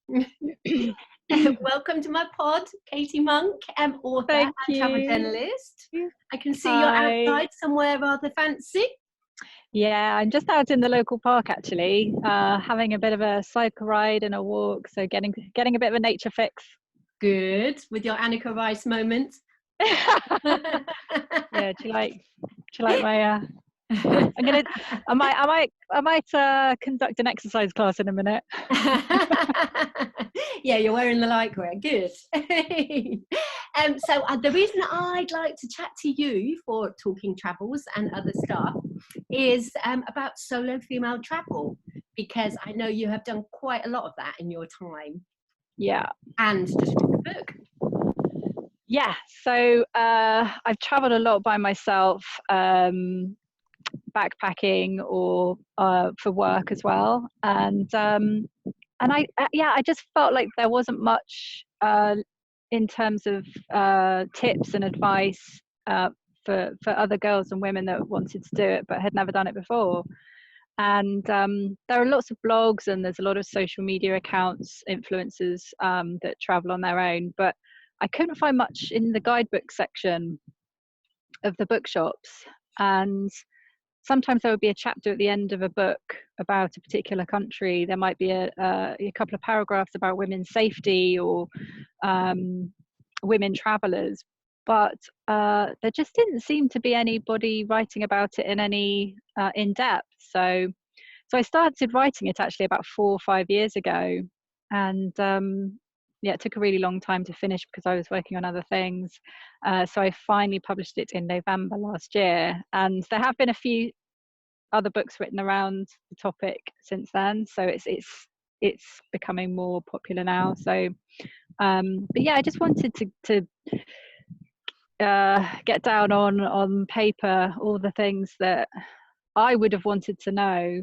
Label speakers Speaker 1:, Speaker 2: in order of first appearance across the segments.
Speaker 1: Welcome to my pod, Katie Monk, author
Speaker 2: Thank
Speaker 1: and travel
Speaker 2: you.
Speaker 1: journalist. I can see you're
Speaker 2: Hi.
Speaker 1: outside somewhere rather fancy.
Speaker 2: Yeah, I'm just out in the local park actually, having a bit of a cycle ride and a walk, so getting a bit of a nature fix.
Speaker 1: Good, with your Annika Rice moment.
Speaker 2: Yeah, do you like my I might conduct an exercise class in a minute.
Speaker 1: Yeah, you're wearing the lycra. Good. So the reason I'd like to chat to you for talking travels and other stuff is about solo female travel, because I know you have done quite a lot of that in your time.
Speaker 2: Yeah.
Speaker 1: And just written a book.
Speaker 2: Yeah, so I've traveled a lot by myself, backpacking or for work as well, and I just felt like there wasn't much in terms of tips and advice for other girls and women that wanted to do it but had never done it before. And there are lots of blogs and there's a lot of social media accounts, influencers that travel on their own, but I couldn't find much in the guidebook section of the bookshops. And sometimes there would be a chapter at the end of a book about a particular country. There might be a couple of paragraphs about women's safety or women travelers, but there just didn't seem to be anybody writing about it in any in depth. So I started writing it actually about 4 or 5 years ago, and yeah, it took a really long time to finish because I was working on other things. So I finally published it in November last year, and there have been a few other books written around the topic since then. So it's becoming more popular now. So, but yeah, I just wanted to get down on paper all the things that I would have wanted to know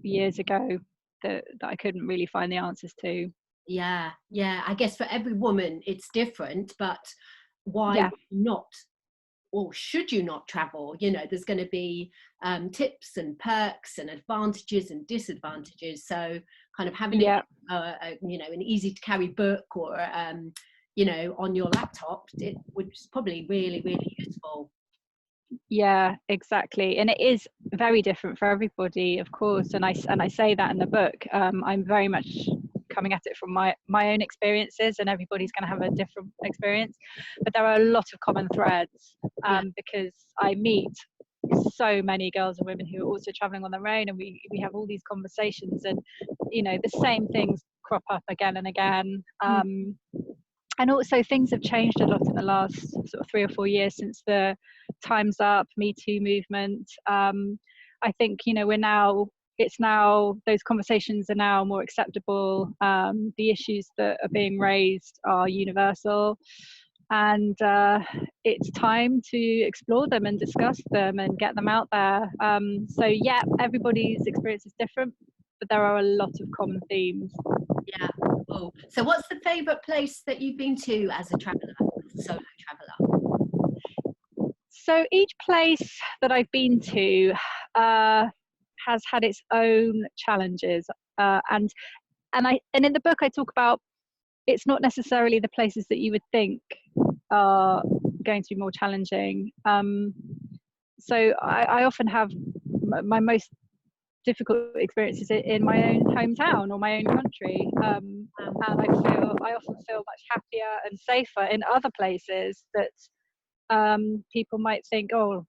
Speaker 2: years ago that I couldn't really find the answers to.
Speaker 1: Yeah, I guess for every woman it's different, but why not, or should you not travel? You know, there's going to be tips and perks and advantages and disadvantages. So kind of having an easy to carry book or on your laptop, it would probably really, really useful.
Speaker 2: Yeah, exactly. And it is very different for everybody, of course. And I say that in the book. I'm very much coming at it from my own experiences, and everybody's going to have a different experience. But there are a lot of common threads because I meet so many girls and women who are also traveling on their own, and we have all these conversations, and the same things crop up again and again. And also things have changed a lot in the last sort of 3 or 4 years since the Time's Up, Me Too movement. I think, it's now, those conversations are now more acceptable. The issues that are being raised are universal. And it's time to explore them and discuss them and get them out there. So yeah, everybody's experience is different, but there are a lot of common themes.
Speaker 1: Yeah. Cool. So what's the favourite place that you've been to as a traveller, solo traveller?
Speaker 2: So each place that I've been to has had its own challenges, and in the book I talk about it's not necessarily the places that you would think are going to be more challenging. So I often have my most difficult experiences in my own hometown or my own country, and I often feel much happier and safer in other places that people might think, oh,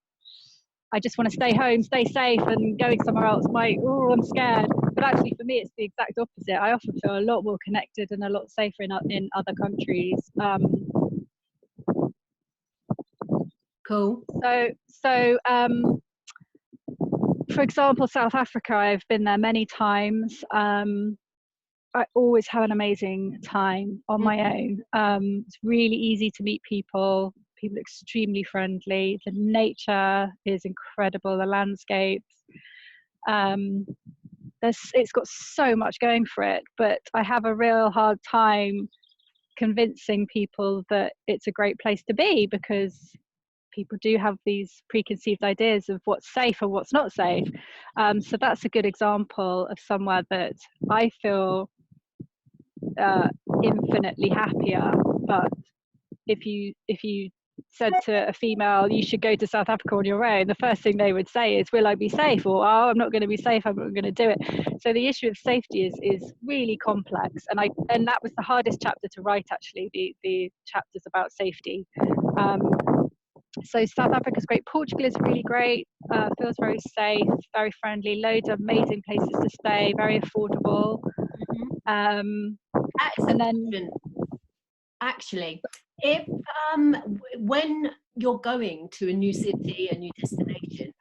Speaker 2: I just want to stay home, stay safe, and going somewhere else I'm scared. But actually for me it's the exact opposite. I often feel a lot more connected and a lot safer in other countries.
Speaker 1: Cool.
Speaker 2: So for example, South Africa, I've been there many times. I always have an amazing time on my own. It's really easy to meet people are extremely friendly. The nature is incredible, the landscapes. It's got so much going for it, but I have a real hard time convincing people that it's a great place to be, because people do have these preconceived ideas of what's safe and what's not safe. So that's a good example of somewhere that I feel infinitely happier. But if you said to a female, you should go to South Africa on your own, the first thing they would say is, will I be safe? Or, oh, I'm not going to be safe, I'm not going to do it. So the issue of safety is really complex, and that was the hardest chapter to write, actually, the chapters about safety. So South Africa's great, Portugal is really great, feels very safe, very friendly, loads of amazing places to stay, very affordable.
Speaker 1: That is a question, actually. If when you're going to a new city, a new destination,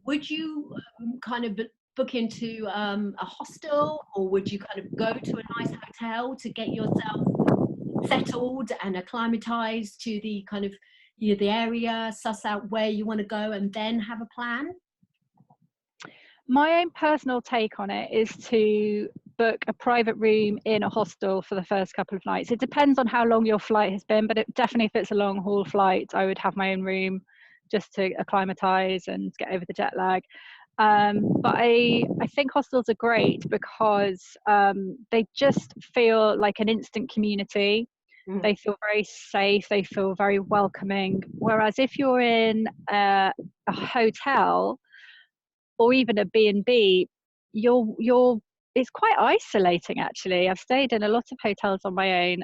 Speaker 1: would you kind of book into a hostel, or would you kind of go to a nice hotel to get yourself settled and acclimatized to the kind of, you know, the area, suss out where you want to go, and then have a plan?
Speaker 2: My own personal take on it is to book a private room in a hostel for the first couple of nights. It depends on how long your flight has been, but definitely if it's a long haul flight, I would have my own room just to acclimatize and get over the jet lag. But I think hostels are great because they just feel like an instant community. They feel very safe, they feel very welcoming. Whereas if you're in a hotel, or even a B&B, you're it's quite isolating, actually. I've stayed in a lot of hotels on my own,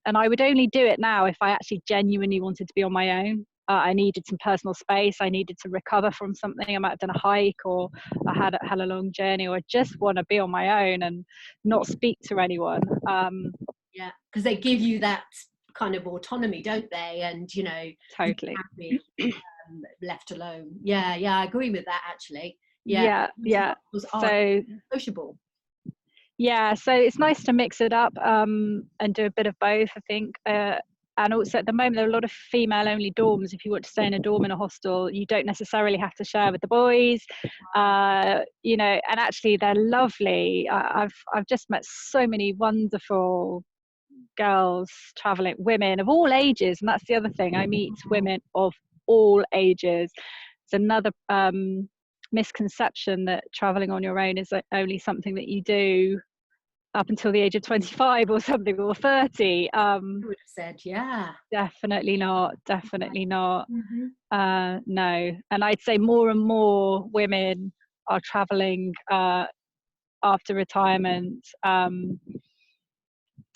Speaker 2: and I would only do it now if I actually genuinely wanted to be on my own. I needed some personal space, I needed to recover from something, I might have done a hike, or I had a long journey, or I just want to be on my own and not speak to anyone.
Speaker 1: Yeah, because they give you that kind of autonomy, don't they? And, you know, you
Speaker 2: Totally.
Speaker 1: can be left alone. Yeah, yeah, I agree with that, actually. Yeah,
Speaker 2: Yeah.
Speaker 1: those are
Speaker 2: So
Speaker 1: sociable.
Speaker 2: yeah, so it's nice to mix it up, and do a bit of both, I think. And also at the moment, there are a lot of female only dorms. If you want to stay in a dorm in a hostel, you don't necessarily have to share with the boys, you know, and actually they're lovely. I've just met so many wonderful girls traveling, women of all ages, and that's the other thing. I meet women of all ages. It's another misconception that traveling on your own is only something that you do up until the age of 25 or something, or 30.
Speaker 1: I would have said, yeah.
Speaker 2: Definitely not, definitely not.
Speaker 1: Mm-hmm.
Speaker 2: No, and I'd say more and more women are traveling after retirement,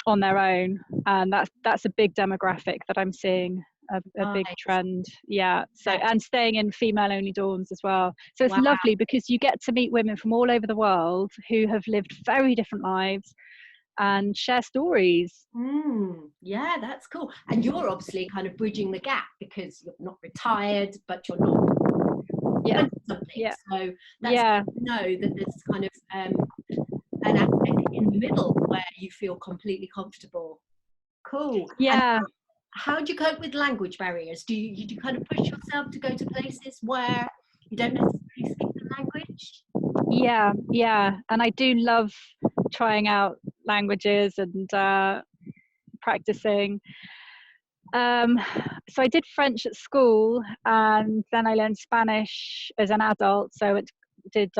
Speaker 2: on their own, and that's a big demographic that I'm seeing, a big
Speaker 1: Right.
Speaker 2: trend. Yeah. So,
Speaker 1: Yeah.
Speaker 2: and staying in female only dorms as well, so it's
Speaker 1: Wow.
Speaker 2: lovely because you get to meet women from all over the world who have lived very different lives and share stories.
Speaker 1: Yeah, that's cool. And you're obviously kind of bridging the gap because you're not retired, but you're not
Speaker 2: Yeah,
Speaker 1: something.
Speaker 2: yeah,
Speaker 1: So that's
Speaker 2: yeah,
Speaker 1: good to know that there's kind of an aspect in the middle where you feel completely comfortable. Cool. And
Speaker 2: yeah.
Speaker 1: how do you cope with language barriers? Do you kind of push yourself to go to places where you don't necessarily speak the language?
Speaker 2: Yeah, and I do love trying out languages and practicing. So I did French at school, and then I learned Spanish as an adult. So it did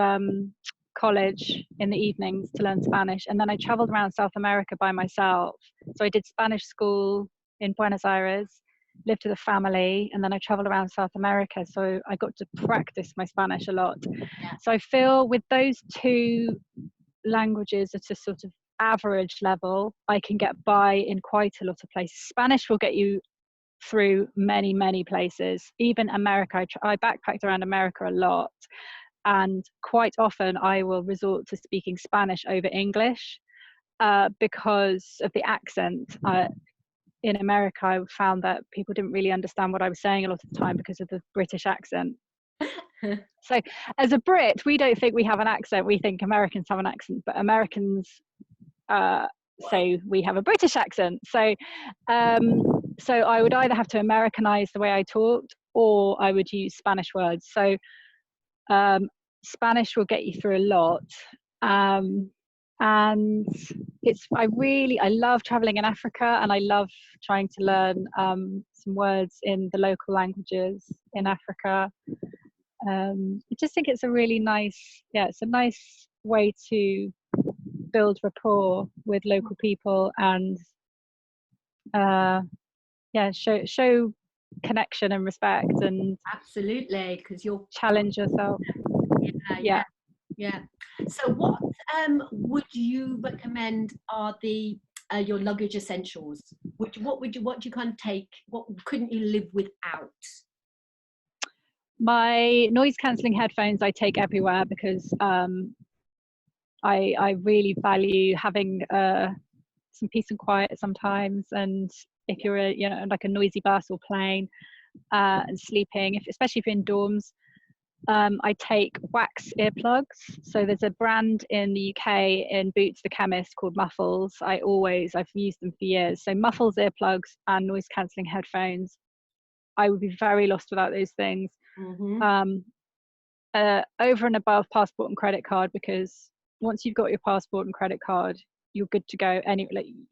Speaker 2: college in the evenings to learn Spanish, and then I traveled around South America by myself. So I did Spanish school in Buenos Aires, lived with a family, and then I traveled around South America. So I got to practice my Spanish a lot.
Speaker 1: Yeah.
Speaker 2: So I feel with those two languages at a sort of average level, I can get by in quite a lot of places. Spanish will get you through many places. Even America, I backpacked around America a lot, and quite often I will resort to speaking Spanish over English, because of the accent. In America, I found that people didn't really understand what I was saying a lot of the time because of the British accent. So as a Brit, we don't think we have an accent, we think Americans have an accent, but Americans say we have a British accent. So so I would either have to Americanize the way I talked, or I would use Spanish words. So Spanish will get you through a lot. And I love traveling in Africa, and I love trying to learn some words in the local languages in Africa. I just think it's a really nice, it's a nice way to build rapport with local people and show connection and respect and
Speaker 1: Absolutely, because you're
Speaker 2: challenge yourself.
Speaker 1: yeah,
Speaker 2: Yeah.
Speaker 1: yeah. So what would you recommend are the your luggage essentials? What do you kind of take? What couldn't you live without?
Speaker 2: My noise cancelling headphones I take everywhere because I really value having some peace and quiet sometimes. And if you're like a noisy bus or plane and sleeping, especially if you're in dorms, I take wax earplugs. So there's a brand in the UK in Boots the Chemist called Muffles. I've used them for years. So Muffles earplugs and noise cancelling headphones. I would be very lost without those things.
Speaker 1: Mm-hmm.
Speaker 2: Over and above passport and credit card, because once you've got your passport and credit card, you're good to go.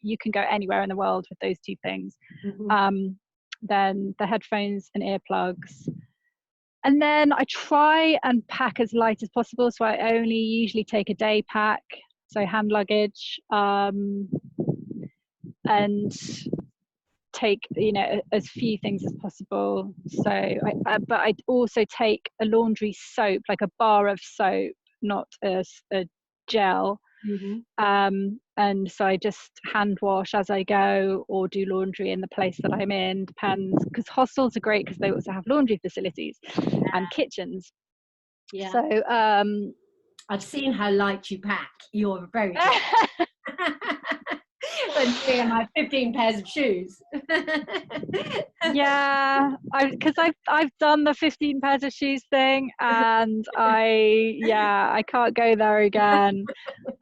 Speaker 2: You can go anywhere in the world with those two things.
Speaker 1: Mm-hmm.
Speaker 2: Then the headphones and earplugs. And then I try and pack as light as possible. So I only usually take a day pack, so hand luggage, and take as few things as possible. So but I also take a laundry soap, like a bar of soap, not a gel.
Speaker 1: Mm-hmm.
Speaker 2: And so I just hand wash as I go or do laundry in the place that I'm in, depends, because hostels are great because they also have laundry facilities and kitchens.
Speaker 1: Yeah.
Speaker 2: So
Speaker 1: I've seen how light you pack. You're very good. But me and my 15 pairs of shoes.
Speaker 2: Yeah, because I've done the 15 pairs of shoes thing, and I can't go there again.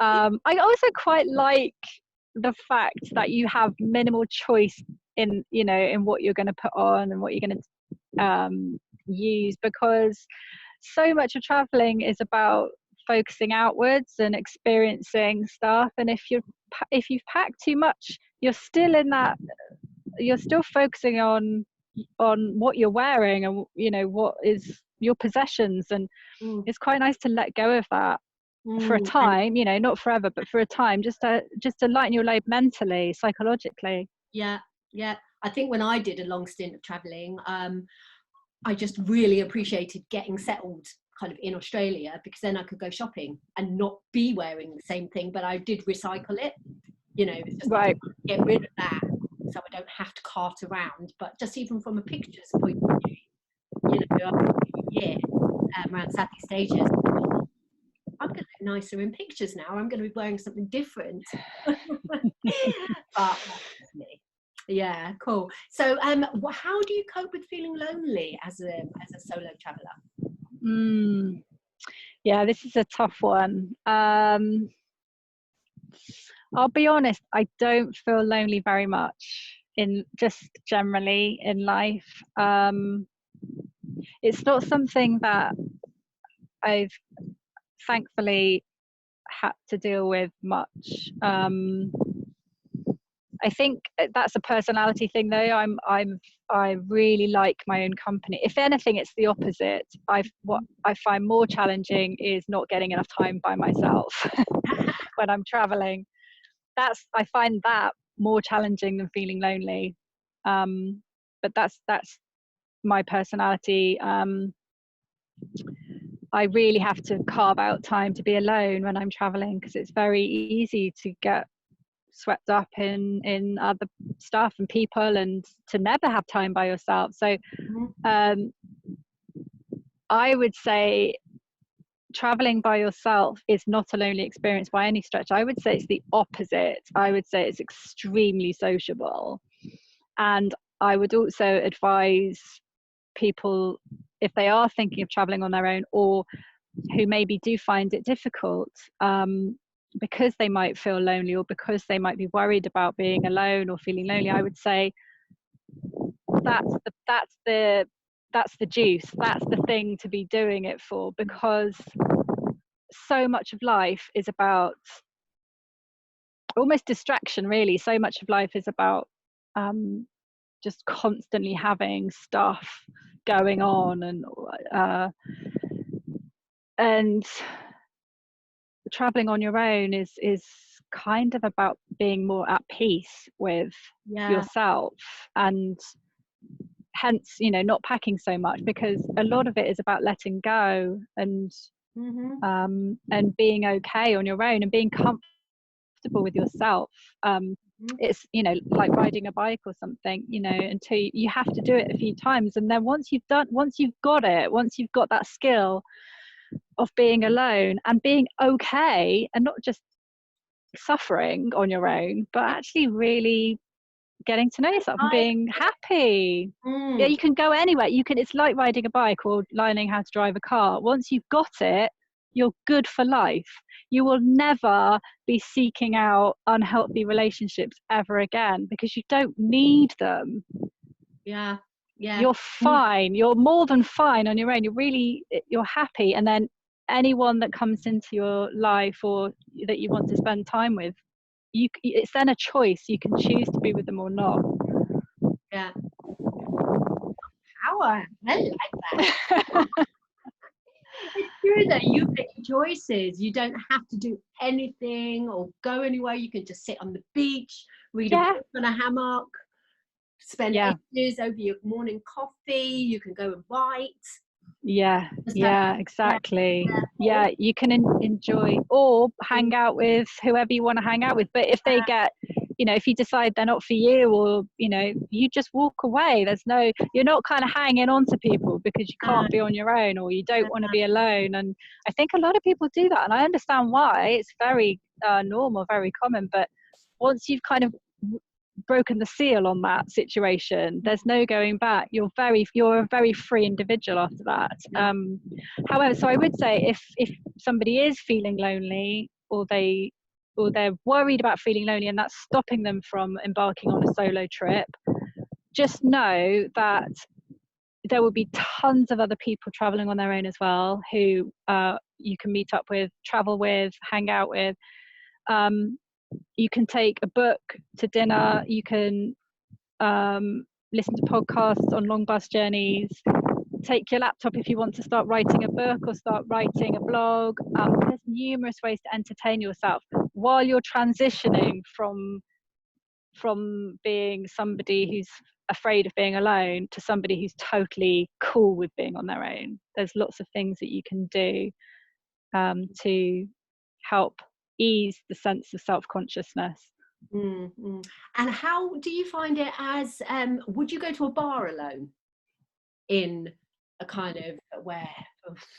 Speaker 2: I also quite like the fact that you have minimal choice in what you're going to put on and what you're going to use, because so much of traveling is about focusing outwards and experiencing stuff. And if you've packed too much, you're still focusing on what you're wearing and what is your possessions. And
Speaker 1: Mm.
Speaker 2: it's quite nice to let go of that for a
Speaker 1: And
Speaker 2: time, not forever, but for a time, just to lighten your load mentally, psychologically.
Speaker 1: yeah, I think when I did a long stint of traveling, I just really appreciated getting settled kind of in Australia, because then I could go shopping and not be wearing the same thing, but I did recycle it. It's just
Speaker 2: Right.
Speaker 1: get rid of that so I don't have to cart around. But just even from a pictures point of view, yeah, around Southeast Asia, I'm going to look nicer in pictures now. I'm going to be wearing something different. But that's me. Yeah, cool. So how do you cope with feeling lonely as a solo traveler?
Speaker 2: Yeah, this is a tough one. I'll be honest, I don't feel lonely very much in just generally in life. It's not something that I've thankfully had to deal with much. I think that's a personality thing, though. I really like my own company. If anything, it's the opposite. What I find more challenging is not getting enough time by myself when I'm traveling. I find that more challenging than feeling lonely. But that's my personality. I really have to carve out time to be alone when I'm traveling, because it's very easy to get swept up in other stuff and people, and to never have time by yourself. So I would say traveling by yourself is not a lonely experience by any stretch. I would say it's the opposite. I would say it's extremely sociable. And I would also advise people, if they are thinking of traveling on their own, or who maybe do find it difficult, because they might feel lonely, or because they might be worried about being alone or feeling lonely, I would say that's the juice. That's the thing to be doing it for, because so much of life is about almost distraction, really. So much of life is about just constantly having stuff going on, and traveling on your own is kind of about being more at peace with
Speaker 1: Yeah.
Speaker 2: yourself, and hence, you know, not packing so much, because a lot of it is about letting go
Speaker 1: Mm-hmm.
Speaker 2: and being okay on your own and being comfortable with yourself.
Speaker 1: Mm-hmm.
Speaker 2: It's, you know, like riding a bike or something, you know, until you have to do it a few times, and then once you've got it, once you've got that skill of being alone and being okay and not just suffering on your own, but actually really getting to know yourself and
Speaker 1: I,
Speaker 2: being happy. Yeah,
Speaker 1: mm,
Speaker 2: you can go anywhere. You can, it's like riding a bike or learning how to drive a car. Once you've got it, you're good for life. You will never be seeking out unhealthy relationships ever again, because you don't need them.
Speaker 1: yeah, yeah.
Speaker 2: You're fine. You're more than fine on your own. You're happy. And then anyone that comes into your life or that you want to spend time with, it's then a choice. You can choose to be with them or not.
Speaker 1: Yeah. Power. I like that. It's true that you make your choices. You don't have to do anything or go anywhere. You can just sit on the beach, read a
Speaker 2: Yeah,
Speaker 1: book on a hammock, spend
Speaker 2: yeah,
Speaker 1: ages over your morning coffee. You can go and write.
Speaker 2: yeah,
Speaker 1: Just have,
Speaker 2: yeah,
Speaker 1: yeah,
Speaker 2: exactly.
Speaker 1: or,
Speaker 2: Yeah, you can enjoy or hang out with whoever you want to hang out with. But if they get, you know, if you decide they're not for you, or, you know, you just walk away. You're not kind of hanging on to people because you can't be on your own, or you don't want to be alone. And I think a lot of people do that. And I understand why. It's very normal, very common. But once you've kind of broken the seal on that situation, there's no going back. You're a very free individual after that. However, so I would say, if somebody is feeling lonely, or they're worried about feeling lonely and that's stopping them from embarking on a solo trip, just know that there will be tons of other people traveling on their own as well, who you can meet up with, travel with, hang out with. You can take a book to dinner. You can listen to podcasts on long bus journeys. Take your laptop if you want to start writing a book or start writing a blog. There's numerous ways to entertain yourself while you're transitioning from being somebody who's afraid of being alone to somebody who's totally cool with being on their own. There's lots of things that you can do to help ease the sense of self-consciousness.
Speaker 1: And how do you find it as, would you go to a bar alone in a kind of where,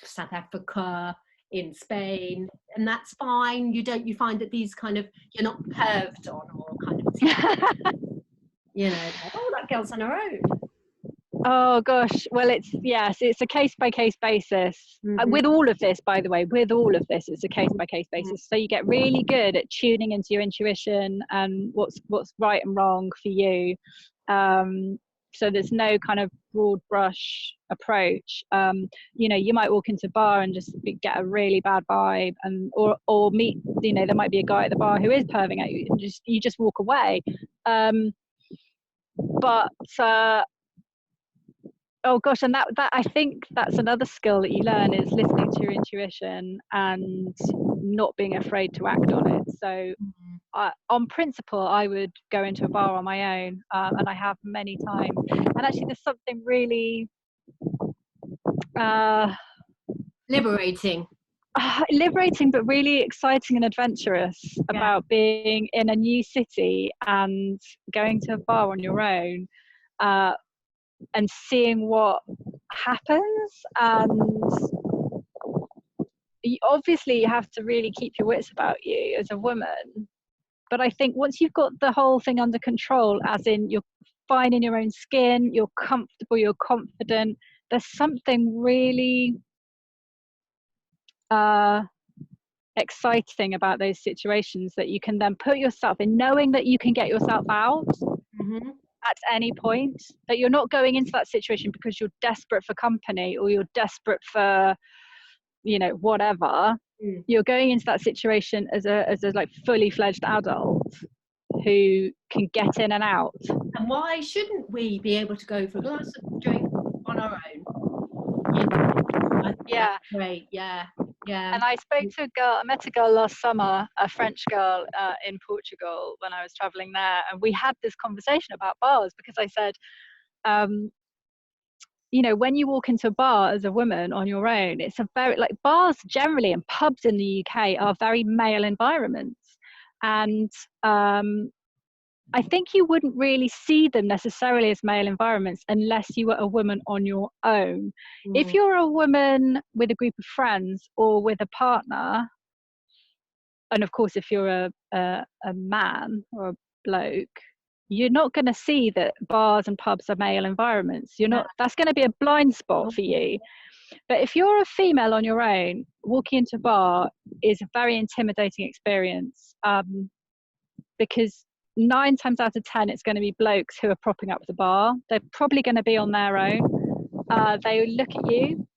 Speaker 1: South Africa, in Spain, and that's fine? You find that these kind of, you're not perved on or kind of, you know, like, oh, that girl's on her own.
Speaker 2: Oh gosh, well, it's a case by case basis. With all of this, by the way, it's a case by case basis. So you get really good at tuning into your intuition and what's right and wrong for you. So there's no kind of broad brush approach. You know, you might walk into a bar and just get a really bad vibe, and or meet, you know, there might be a guy at the bar who is perving at you, and you just walk away. But oh gosh, and that I think that's another skill that you learn, is listening to your intuition and not being afraid to act on it. So on principle, I would go into a bar on my own, and I have many times. And actually, there's something really
Speaker 1: Liberating.
Speaker 2: Liberating, but really exciting and adventurous about being in a new city and going to a bar on your own, and seeing what happens. And obviously you have to really keep your wits about you as a woman, but I think once you've got the whole thing under control, as in you're fine in your own skin, you're comfortable, you're confident, there's something really exciting about those situations that you can then put yourself in, knowing that you can get yourself out at any point, that you're not going into that situation because you're desperate for company or you're desperate for, you know, whatever. You're going into that situation as a like fully fledged adult who can get in and out.
Speaker 1: And why shouldn't we be able to go for a glass of drink on our own? You know, I think that's great. Yeah. Yeah.
Speaker 2: And I spoke to a girl, I met a girl last summer, a French girl in Portugal when I was traveling there. And we had this conversation about bars because I said, um, you know, when you walk into a bar as a woman on your own, it's a very, like, bars generally and pubs in the UK are very male environments. And I think you wouldn't really see them necessarily as male environments unless you were a woman on your own. If
Speaker 1: Mm.
Speaker 2: you're a woman with a group of friends or with a partner, and of course, if you're a man or a bloke, you're not going to see that bars and pubs are male environments. You're
Speaker 1: No.
Speaker 2: not, that's going to be a blind spot for you. But if you're a female on your own, walking into a bar is a very intimidating experience, because 9 times out of 10, it's going to be blokes who are propping up the bar. They're probably going to be on their own. They look at you.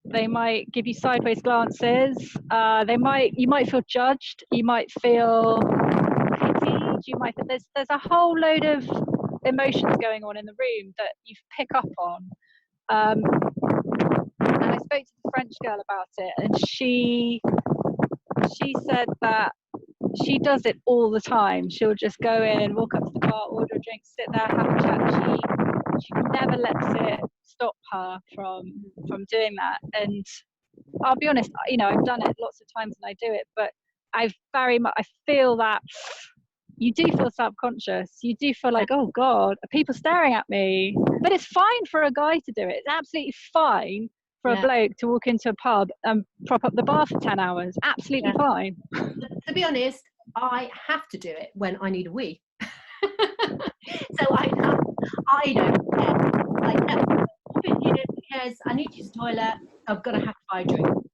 Speaker 2: They might give you sideways glances. You might feel judged. You might feel pitied. You might, there's a whole load of emotions going on in the room that you pick up on. And I spoke to the French girl about it, and she said that she does it all the time. She'll just go in, walk up to the bar, order a drink, sit there, have a chat. She never lets it stop her from doing that. And I'll be honest, you know, I've done it lots of times and I do it, but I feel that you do feel self-conscious. You do feel like, oh God, are people staring at me? But it's fine for a guy to do it. It's absolutely fine for a
Speaker 1: Yeah.
Speaker 2: bloke to walk into a pub and prop up the bar for 10 hours. Absolutely fine.
Speaker 1: To be honest, I have to do it when I need a wee. So I don't care. Like, pop in here because I need to use the toilet. I'm gonna have to buy a drink,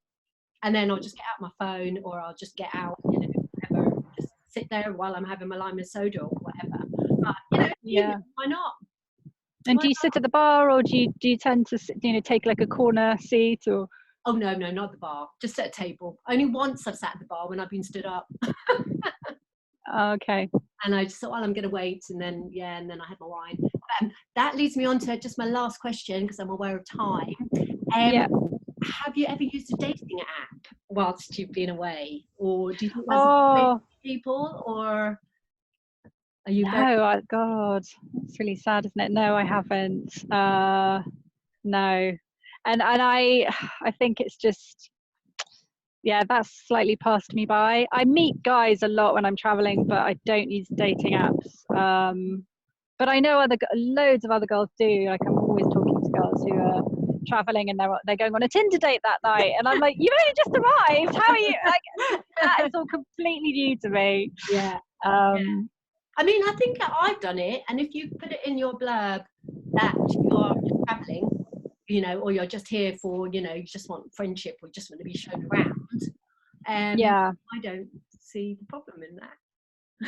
Speaker 1: and then I'll just get out my phone, or I'll just get out, you know, whatever, just sit there while I'm having my lime and soda or whatever. But you know,
Speaker 2: Yeah.
Speaker 1: why not?
Speaker 2: And
Speaker 1: Why
Speaker 2: do you
Speaker 1: not?
Speaker 2: sit at the bar, or do you tend to, you know, take like a corner seat, or?
Speaker 1: Oh no, not the bar. Just at a table. Only once I've sat at the bar when I've been stood up.
Speaker 2: Okay.
Speaker 1: And I just thought, well, I'm going to wait, and then I had my wine. That leads me on to just my last question, because I'm aware of time.
Speaker 2: Yeah.
Speaker 1: Have you ever used a dating app whilst you've been away, or do you think that's a good way to
Speaker 2: Oh
Speaker 1: meet people, or are you very?
Speaker 2: no, God, it's really sad, isn't it? No, I haven't. No, and I think it's just, yeah, that's slightly passed me by. I meet guys a lot when I'm traveling, but I don't use dating apps. But I know loads of other girls do. Like, I'm always talking to girls who are traveling and they're going on a Tinder date that night, and I'm like, you've only just arrived. How are you? Like, that is all completely new to me.
Speaker 1: Yeah. I mean, I think I've done it, and if you put it in your blurb that you are just traveling, you know, or you're just here for, you know, you just want friendship or just want to be shown around,
Speaker 2: Yeah.
Speaker 1: I don't see the problem in that.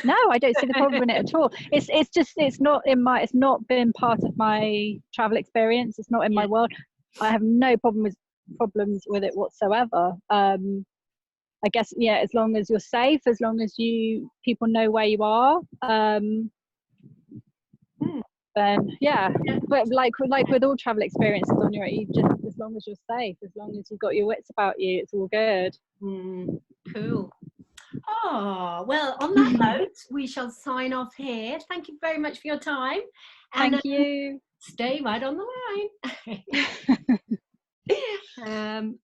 Speaker 2: No, I don't see the problem in it at all. It's not been part of my travel experience. It's not in my world. I have no problems with it whatsoever. I guess, yeah, as long as you're safe, as long as people know where you are, then yeah. But like with all travel experiences on your own, you just, as long as you're safe, as long as you've got your wits about you, it's all good.
Speaker 1: Cool. Oh, well, on that note, we shall sign off here. Thank you very much for your time. And
Speaker 2: Thank you.
Speaker 1: stay right on the line.